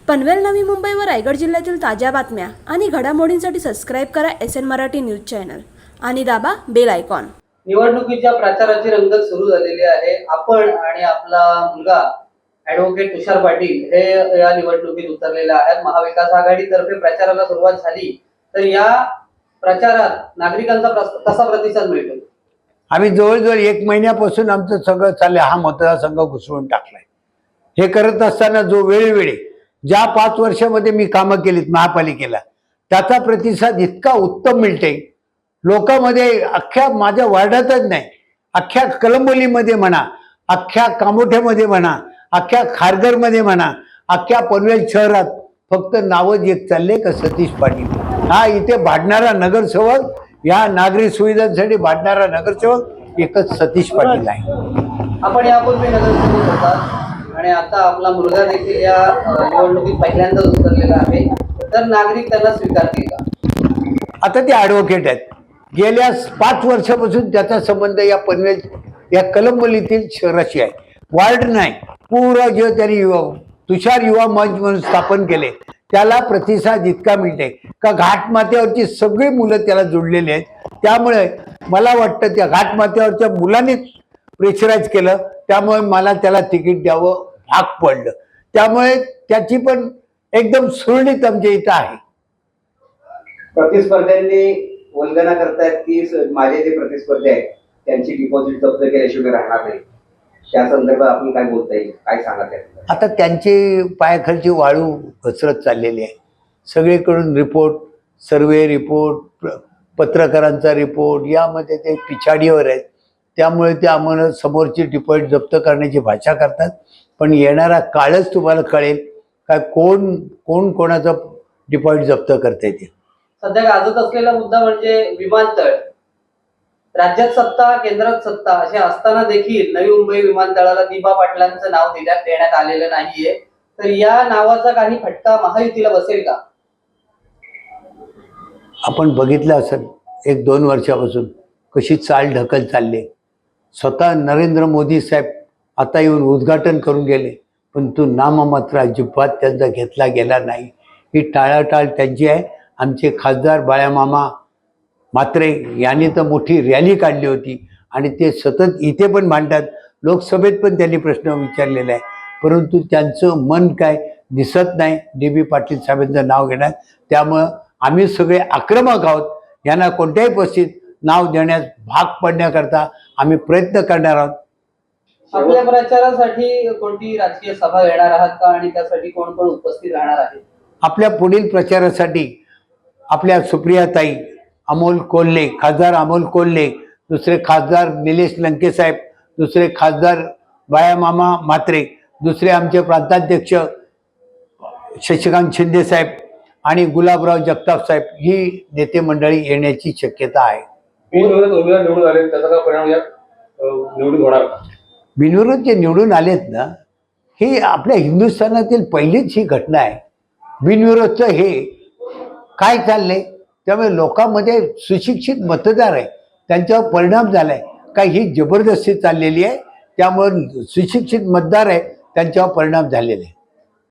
पनवेल नवी मुंबई व रायगड जिल्ह्यातील ताज्या बातम्या आणि घडामोडींसाठी सबस्क्राईब करा SN मराठी न्यूज चॅनल आणि दाबा बेल आयकॉन। निवडणुकीच्या प्रचाराची रंगत सुरू झालेली आहे। आपण आणि आपला मुलगा ॲडव्होकेट तुषार पाटील हे या निवडणुकीत उतरलेले आहेत। महाविकास आघाडीतर्फे प्रचाराला सुरुवात झाली तर या प्रचारात नागरिकांचा कसा प्रतिसाद मिळतो? आम्ही जवळजवळ 1 महिन्यापासून आमचं सगळं चाललंय, हा मतदारसंघ घुसवून टाकलाय। हे करत असताना जो वेळोवेळी ज्या 5 वर्षामध्ये मी कामं केलीत महापालिकेला, त्याचा प्रतिसाद इतका उत्तम मिळते लोकांमध्ये। अख्ख्या माझ्या वार्डातच नाही, अख्ख्या कळंबोलीमध्ये म्हणा, अख्ख्या कामोठ्यामध्ये म्हणा, अख्ख्या खारघरमध्ये म्हणा, अख्ख्या पनवेल शहरात फक्त नावच एक चालले का सतीश पाटील। हा इथे भांडणारा नगरसेवक, या नागरी सुविधांसाठी भांडणारा नगरसेवक एकच सतीश पाटील आहे। आपण यापूर्वी नगरसेवक होता आणि आता आपला मुलगा देखील या निवडणुकीत पहिल्यांदाच उतरलेला आहे, तर नागरिक त्यांना स्वीकारतील का? आता ते ॲडव्होकेट आहेत। गेल्या 5 वर्षापासून त्याचा संबंध या पनवेल या कळंबोलीतील शहराशी आहे। वार्ड नाही, पूर्ण जे त्यांनी तुषार युवा मंच म्हणून स्थापन केले, त्याला प्रतिसाद इतका मिळते का घाटमाथ्यावरची सगळी मुलं त्याला जोडलेली आहेत। त्यामुळे मला वाटतं त्या घाटमाथ्यावरच्या मुलांनीच प्रेशराईज केलं, त्यामुळे मला त्याला तिकीट द्यावं भाग पडलं। त्यामुळे त्याची पण एकदम सुरळीत आमच्या इथं आहे। प्रतिस्पर्ध्यांनी वल्गना करतायत की माझे जे प्रतिस्पर्धी आहेत त्यांची डिपॉझिट जप्त केल्याशिवाय राहणार नाही, त्या संदर्भात आपण काय बोलता येईल, काय सांगा त्याबद्दल? आता त्यांची पायाखालची वाळू घसरत चाललेली आहे। सगळीकडून रिपोर्ट, सर्वे रिपोर्ट, पत्रकारांचा रिपोर्ट, यामध्ये ते पिछाडीवर आहेत। त्यामुळे ते आम्हाला समोरची डिपॉझिट जप्त करण्याची भाषा करतात, पण येणारा काळच तुम्हाला कळेल काय कोण कोणाचं डिपॉझिट जप्त करते ते। सध्या गाजत असलेला मुद्दा म्हणजे विमानतळ। राज्यात सत्ता, केंद्रात सत्ता असे असताना देखील नवी मुंबई विमानतळाला दिबा पाटलांचं नाव देण्यात आलेलं नाहीये, तर या नावाचा काही फटका महायुतीला बसेल का? आपण बघितलं असेल 1-2 वर्षापासून कशी चाल ढकल चालली। स्वतः नरेंद्र मोदी साहेब आता येऊन उद्घाटन करून गेले, पण तो नाममात्र अजिबात त्यांचा घेतला गेला नाही। ही टाळाटाळ त्यांची आहे। आमचे खासदार बाळामामा म्हात्रे यांनी तर मोठी रॅली काढली होती आणि ते सतत इथे पण मांडतात, लोकसभेत पण त्यांनी प्रश्न विचारलेला आहे, परंतु त्यांचं मन काय दिसत नाही DB पाटील साहेबांचं नाव घेण्यात। त्यामुळं आम्ही सगळे आक्रमक आहोत, यांना कोणत्याही परिस्थितीत नाव देण्यास भाग पडण्याकरता आम्ही प्रयत्न करणार आहोत। आपल्या प्रचारासाठी कोणती राजकीय सभा घेणार आहात का आणि त्यासाठी कोण कोण उपस्थित राहणार आहे? आपल्या पुढील प्रचारासाठी आपल्या सुप्रियाताई, अमोल कोल्हे, खासदार अमोल कोल्हे, दुसरे खासदार निलेश लंके साहेब, दुसरे खासदार बाळामामा म्हात्रे, दुसरे आमचे प्रांताध्यक्ष शशिकांत शिंदे साहेब आणि गुलाबराव जगताप साहेब, ही नेते मंडळी येण्याची शक्यता आहे। उमेदवार निवडून आले, त्याचा काय परिणाम या निवडून होणार का? बिनविरोध जे निवडून आलेत ना, हे आपल्या हिंदुस्थानातील पहिलीच ही घटना आहे। बिनविरोधचं हे काय चाललंय, त्यामुळे लोकांमध्ये सुशिक्षित मतदार आहे, त्यांच्यावर परिणाम झालाय काय, ही जबरदस्ती चाललेली आहे। त्यामुळे सुशिक्षित मतदार आहे, त्यांच्यावर परिणाम झालेले आहे।